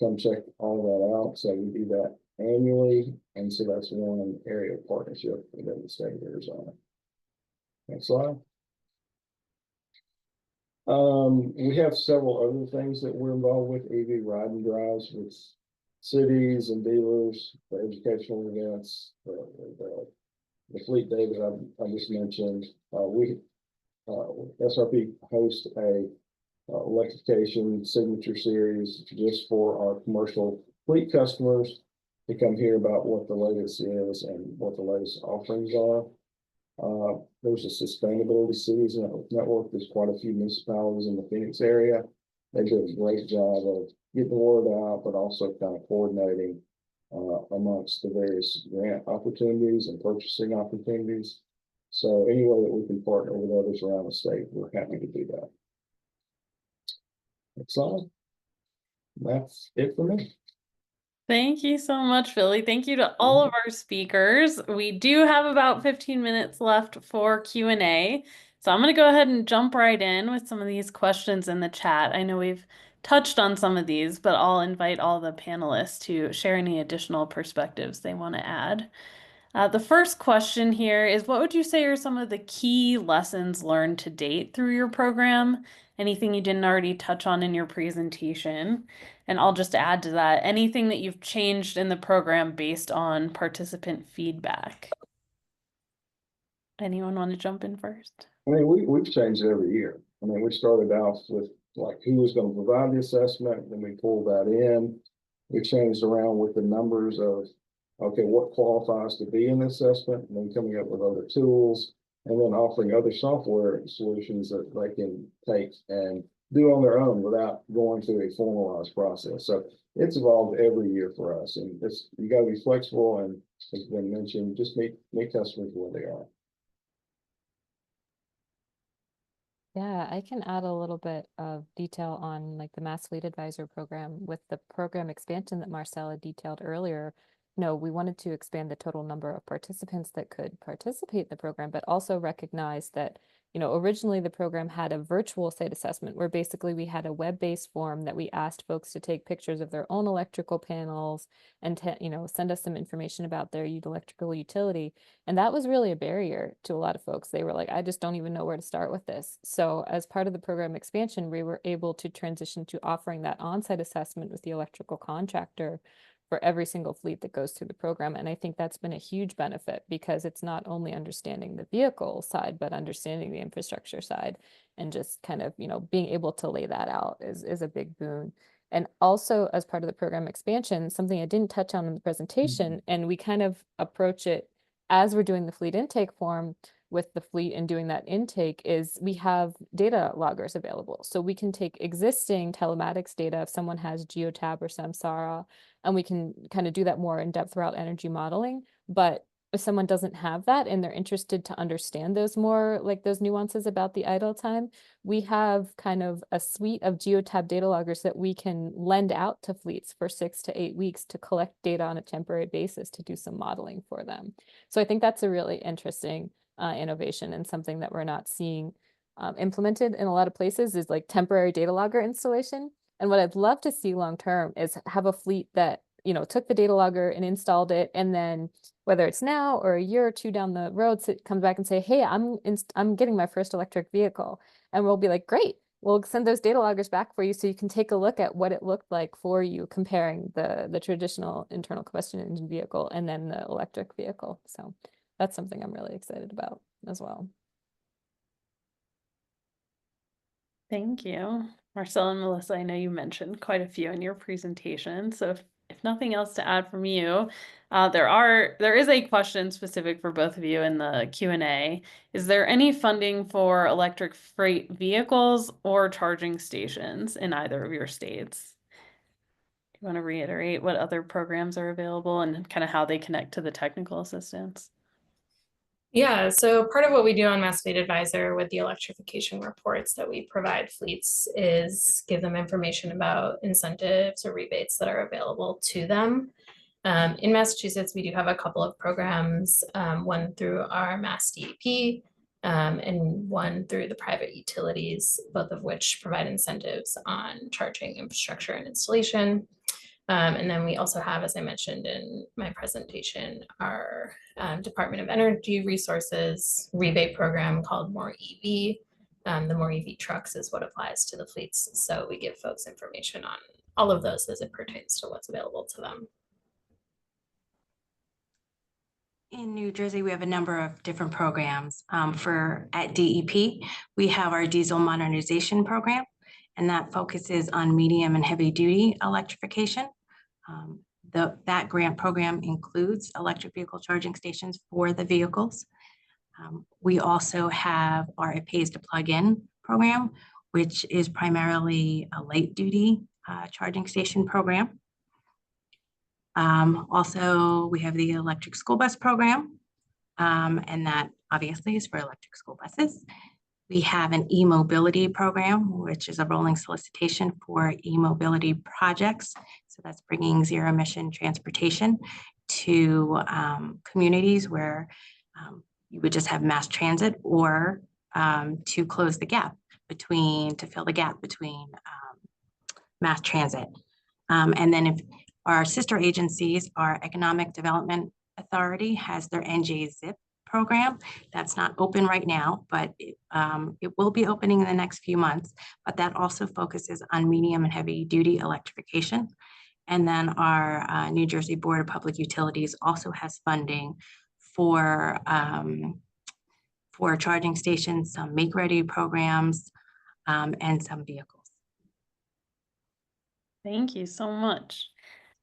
come check all that out. So we do that annually, and so that's one area of partnership within the state of Arizona. Next slide. We have several other things that we're involved with, EV ride and drives with cities and dealers, the educational events, the fleet day that I just mentioned. SRP hosts a electrification signature series just for our commercial fleet customers to come hear about what the latest is and what the latest offerings are. There's a sustainability cities network. There's quite a few municipalities in the Phoenix area. They do a great job of getting the word out, but also kind of coordinating amongst the various grant opportunities and purchasing opportunities. So any way that we can partner with others around the state, we're happy to do that. That's all. That's it for me. Thank you so much, Philly. Thank you to all of our speakers. We do have about 15 minutes left for Q&A. So I'm going to go ahead and jump right in with some of these questions in the chat. I know we've touched on some of these, but I'll invite all the panelists to share any additional perspectives they want to add. The first question here is, what would you say are some of the key lessons learned to date through your program? Anything you didn't already touch on in your presentation? And I'll just add to that, anything that you've changed in the program based on participant feedback? Anyone want to jump in first? I mean, we've changed it every year. I mean, we started out with like who was going to provide the assessment, then we pulled that in. We changed around with the numbers of, okay, what qualifies to be in the assessment, and then coming up with other tools, and then offering other software solutions that they can take and do on their own without going through a formalized process. So it's evolved every year for us, and it's, you got to be flexible, and as been mentioned, just meet customers where they are. Yeah, I can add a little bit of detail on like the Mass Fleet Advisor program with the program expansion that Marcella detailed earlier. No, we wanted to expand the total number of participants that could participate in the program, but also recognize that, you know, originally the program had a virtual site assessment where basically we had a web-based form that we asked folks to take pictures of their own electrical panels and to, you know, send us some information about their electrical utility. And that was really a barrier to a lot of folks. They were like, I just don't even know where to start with this. So as part of the program expansion, we were able to transition to offering that on-site assessment with the electrical contractor for every single fleet that goes through the program. And I think that's been a huge benefit because it's not only understanding the vehicle side, but understanding the infrastructure side, and just kind of, you know, being able to lay that out is a big boon. And also as part of the program expansion, something I didn't touch on in the presentation, and we kind of approach it as we're doing the fleet intake form with the fleet and doing that intake, is we have data loggers available. So we can take existing telematics data if someone has Geotab or Samsara, and we can kind of do that more in depth throughout energy modeling. But if someone doesn't have that and they're interested to understand those more, like those nuances about the idle time, we have kind of a suite of Geotab data loggers that we can lend out to fleets for 6 to 8 weeks to collect data on a temporary basis to do some modeling for them. So I think that's a really interesting innovation, and something that we're not seeing implemented in a lot of places is like temporary data logger installation. And what I'd love to see long term is have a fleet that, you know, took the data logger and installed it, and then whether it's now or a year or two down the road, so it comes back and say, hey, I'm getting my first electric vehicle, and we'll be like, great, we'll send those data loggers back for you so you can take a look at what it looked like for you, comparing the traditional internal combustion engine vehicle and then the electric vehicle. So that's something I'm really excited about as well. Thank you. Marcella and Melissa, I know you mentioned quite a few in your presentation. So if nothing else to add from you, there is a question specific for both of you in the Q&A. Is there any funding for electric freight vehicles or charging stations in either of your states? Do you want to reiterate what other programs are available and kind of how they connect to the technical assistance? Yeah, so part of what we do on Mass Fleet Advisor with the electrification reports that we provide fleets is give them information about incentives or rebates that are available to them. In Massachusetts, we do have a couple of programs, one through our Mass DEP and one through the private utilities, both of which provide incentives on charging infrastructure and installation. And then we also have, as I mentioned in my presentation, our Department of Energy Resources rebate program called More EV. The More EV trucks is what applies to the fleets. So we give folks information all of those as it pertains to what's available to them. In New Jersey, we have a number of different programs. At DEP, we have our diesel modernization program, and that focuses on medium and heavy duty electrification. That grant program includes electric vehicle charging stations for the vehicles. We also have our It Pays to Plug In program, which is primarily a light duty charging station program. Also, we have the electric school bus program, and that obviously is for electric school buses. We have an e-mobility program, which is a rolling solicitation for e-mobility projects. So that's bringing zero emission transportation to communities where you would just have mass transit, or to close the gap to fill the gap between mass transit. And then if our sister agencies, our Economic Development Authority has their NJ-ZIP program. That's not open right now, but it will be opening in the next few months. But that also focuses on medium and heavy duty electrification. And then our New Jersey Board of Public Utilities also has funding for charging stations, some make-ready programs, and some vehicles. Thank you so much.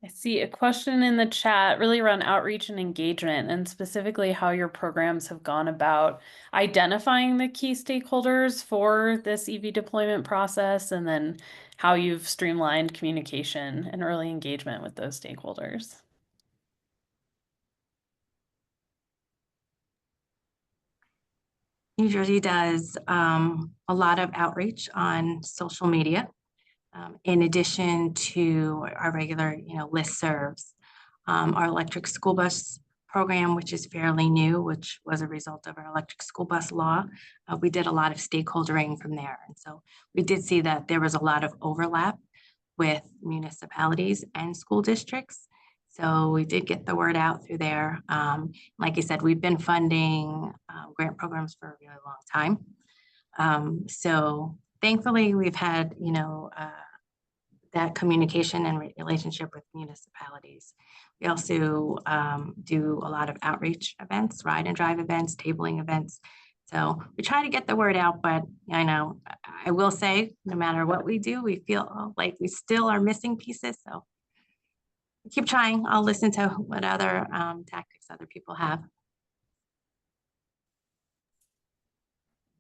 I see a question in the chat really around outreach and engagement, and specifically how your programs have gone about identifying the key stakeholders for this EV deployment process, and then how you've streamlined communication and early engagement with those stakeholders. New Jersey does a lot of outreach on social media. In addition to our regular, listservs. Our electric school bus program, which is fairly new, which was a result of our electric school bus law, we did a lot of stakeholdering from there. And so we did see that there was a lot of overlap with municipalities and school districts. So we did get the word out through there. Like I said, we've been funding grant programs for a really long time. So thankfully, we've had, that communication and relationship with municipalities. We also do a lot of outreach events, ride and drive events, tabling events. So we try to get the word out, but I will say, no matter what we do, we feel like we still are missing pieces. So keep trying. I'll listen to what other tactics other people have.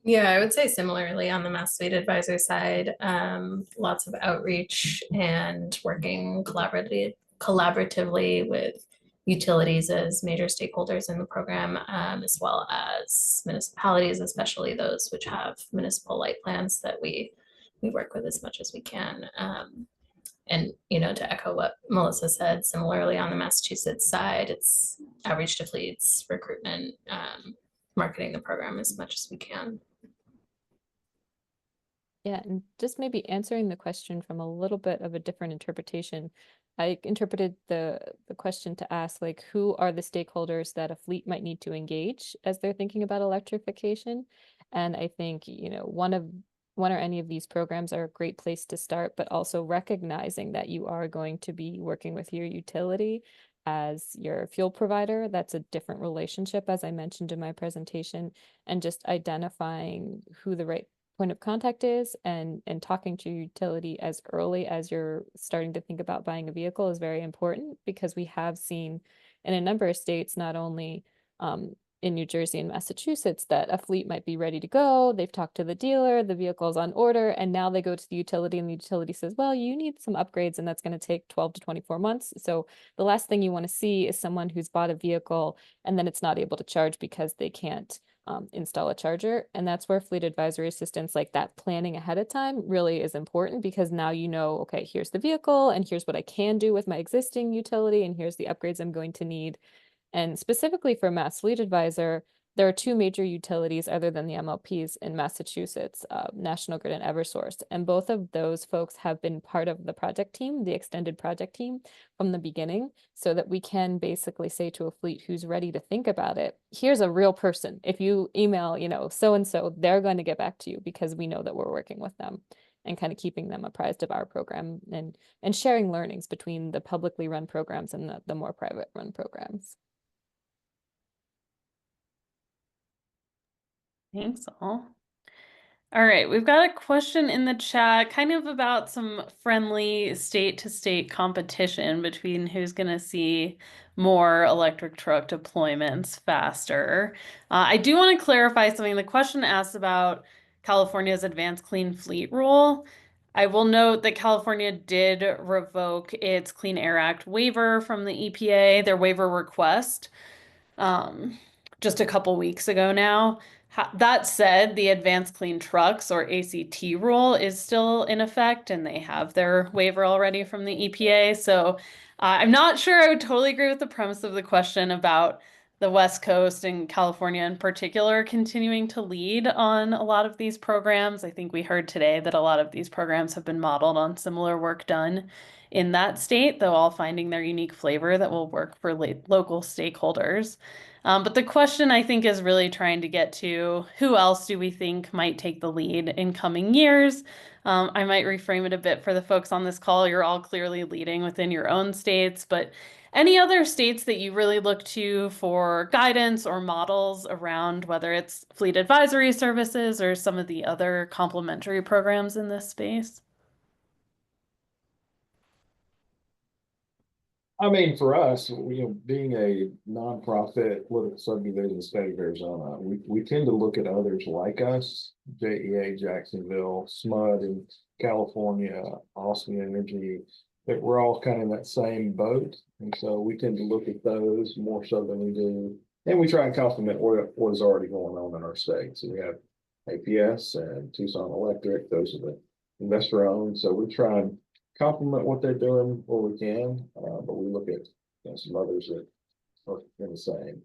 Yeah, I would say similarly on the Mass Fleet Advisor side, lots of outreach and working collaboratively with utilities as major stakeholders in the program, as well as municipalities, especially those which have municipal light plans that we work with as much as we can. And, to echo what Melissa said, similarly on the Massachusetts side, it's outreach to fleets, recruitment, marketing the program as much as we can. Yeah, and just maybe answering the question from a little bit of a different interpretation. I interpreted the question to ask, like, who are the stakeholders that a fleet might need to engage as they're thinking about electrification? And I think, one or any of these programs are a great place to start, but also recognizing that you are going to be working with your utility as your fuel provider. That's a different relationship, as I mentioned in my presentation, and just identifying who the right point of contact is and talking to your utility as early as you're starting to think about buying a vehicle is very important, because we have seen in a number of states, not only in New Jersey and Massachusetts, that a fleet might be ready to go. They've talked to the dealer, the vehicle's on order, and now they go to the utility and the utility says, well, you need some upgrades, and that's going to take 12 to 24 months. So the last thing you want to see is someone who's bought a vehicle and then it's not able to charge because they can't install a charger. And that's where fleet advisory assistance, like that planning ahead of time, really is important, because now okay, here's the vehicle and here's what I can do with my existing utility and here's the upgrades I'm going to need. And specifically for Mass Fleet Advisor, there are two major utilities other than the MLPs in Massachusetts, National Grid and Eversource. And both of those folks have been part of the project team, the extended project team, from the beginning, so that we can basically say to a fleet who's ready to think about it, here's a real person. If you email, so-and-so, they're going to get back to you because we know that we're working with them. and kind of keeping them apprised of our program and sharing learnings between the publicly run programs and the more private run programs. Thanks all. All right, we've got a question in the chat kind of about some friendly state-to-state competition between who's going to see more electric truck deployments faster. I do want to clarify something. The question asks about California's Advanced Clean Fleet rule. I will note that California did revoke its Clean Air Act waiver from the EPA, their waiver request, just a couple weeks ago now. That said, the Advanced Clean Trucks or ACT rule is still in effect, and they have their waiver already from the EPA. So I'm not sure I would totally agree with the premise of the question about the West Coast and California in particular continuing to lead on a lot of these programs. I think we heard today that a lot of these programs have been modeled on similar work done in that state, though all finding their unique flavor that will work for local stakeholders. But the question I think is really trying to get to who else do we think might take the lead in coming years? I might reframe it a bit for the folks on this call. You're all clearly leading within your own states, but any other states that you really look to for guidance or models around whether it's fleet advisory services or some of the other complementary programs in this space? I mean, for us, being a nonprofit political subdivision in the state of Arizona, we tend to look at others like us, JEA, Jacksonville, SMUD in California, Austin Energy, that we're all kind of in that same boat. And so we tend to look at those more so than we do. And we try and complement what is already going on in our state. So we have APS and Tucson Electric, those are the investor owned. So we try and complement what they're doing where we can, but we look at some others that are in the same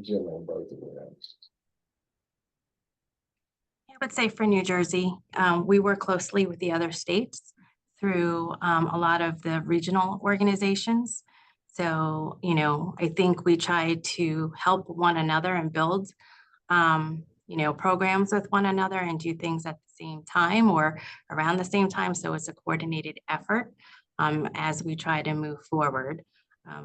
general boat that we're in. I would say for New Jersey, we work closely with the other states through a lot of the regional organizations. So, I think we try to help one another and build, programs with one another and do things at the same time or around the same time. So it's a coordinated effort as we try to move forward. I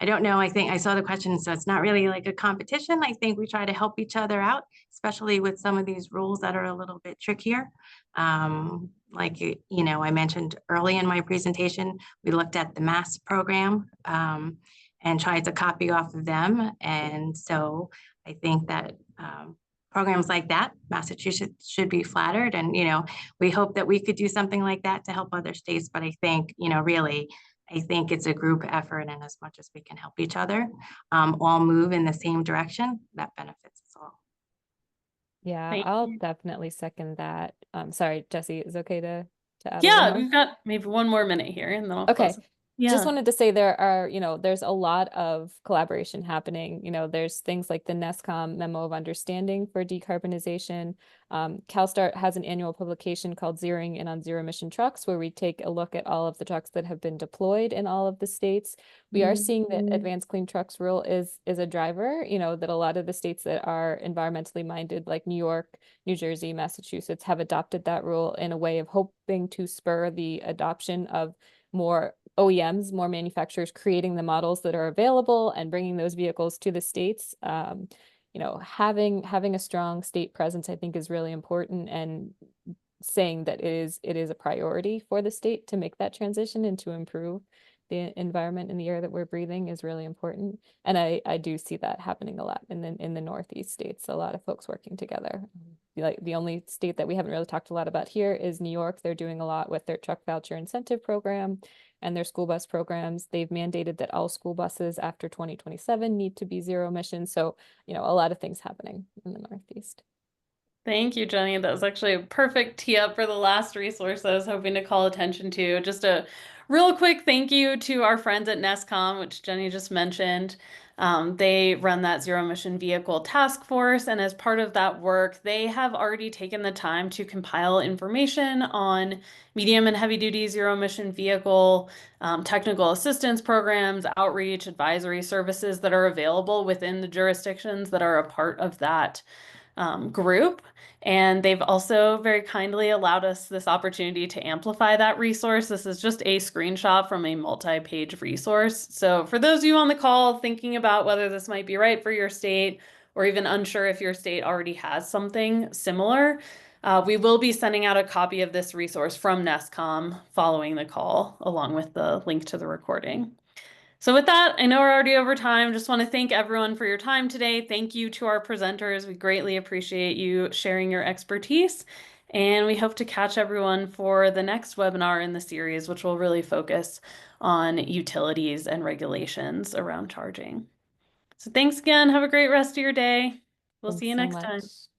don't know. I think I saw the question, so it's not really like a competition. I think we try to help each other out, especially with some of these rules that are a little bit trickier. I mentioned early in my presentation, we looked at the MASS program and tried to copy off of them. And so I think that programs like that, Massachusetts should be flattered. And, we hope that we could do something like that to help other states. But I think, really, I think it's a group effort, and as much as we can help each other all move in the same direction, that benefits us all. Yeah, Thank I'll you. definitely second that. Sorry, Jesse, is it okay to add a little Yeah, more? we've got maybe one more minute here and then I'll Okay. close. Just Yeah. wanted to say there's a lot of collaboration happening. There's things like the NESCOM Memo of Understanding for decarbonization. CalSTART has an annual publication called Zeroing In on Zero Emission Trucks, where we take a look at all of the trucks that have been deployed in all of the states. We are seeing that Advanced Clean Trucks rule is a driver, that a lot of the states that are environmentally minded, like New York, New Jersey, Massachusetts, have adopted that rule in a way of hoping to spur the adoption of more OEMs, more manufacturers creating the models that are available and bringing those vehicles to the states. Having a strong state presence, I think, is really important, and saying that it is a priority for the state to make that transition and to improve the environment and the air that we're breathing is really important. And I do see that happening a lot in the Northeast states, a lot of folks working together. Like the only state that we haven't really talked a lot about here is New York. They're doing a lot with their truck voucher incentive program and their school bus programs. They've mandated that all school buses after 2027 need to be zero emissions. So, a lot of things happening in the Northeast. Thank you, Jenny. That was actually a perfect tee up for the last resource I was hoping to call attention to. Just a real quick thank you to our friends at NESCOM, which Jenny just mentioned. They run that zero emission vehicle task force, and as part of that work, they have already taken the time to compile information on medium and heavy duty zero emission vehicle technical assistance programs, outreach, advisory services that are available within the jurisdictions that are a part of that group. And they've also very kindly allowed us this opportunity to amplify that resource. This is just a screenshot from a multi-page resource. So for those of you on the call thinking about whether this might be right for your state, or even unsure if your state already has something similar, we will be sending out a copy of this resource from NESCOM following the call, along with the link to the recording. So with that, I know we're already over time. Just want to thank everyone for your time today. Thank you to our presenters. We greatly appreciate you sharing your expertise. And we hope to catch everyone for the next webinar in the series, which will really focus on utilities and regulations around charging. So thanks again. Have a great rest of your day. We'll see you Thanks so next time. much.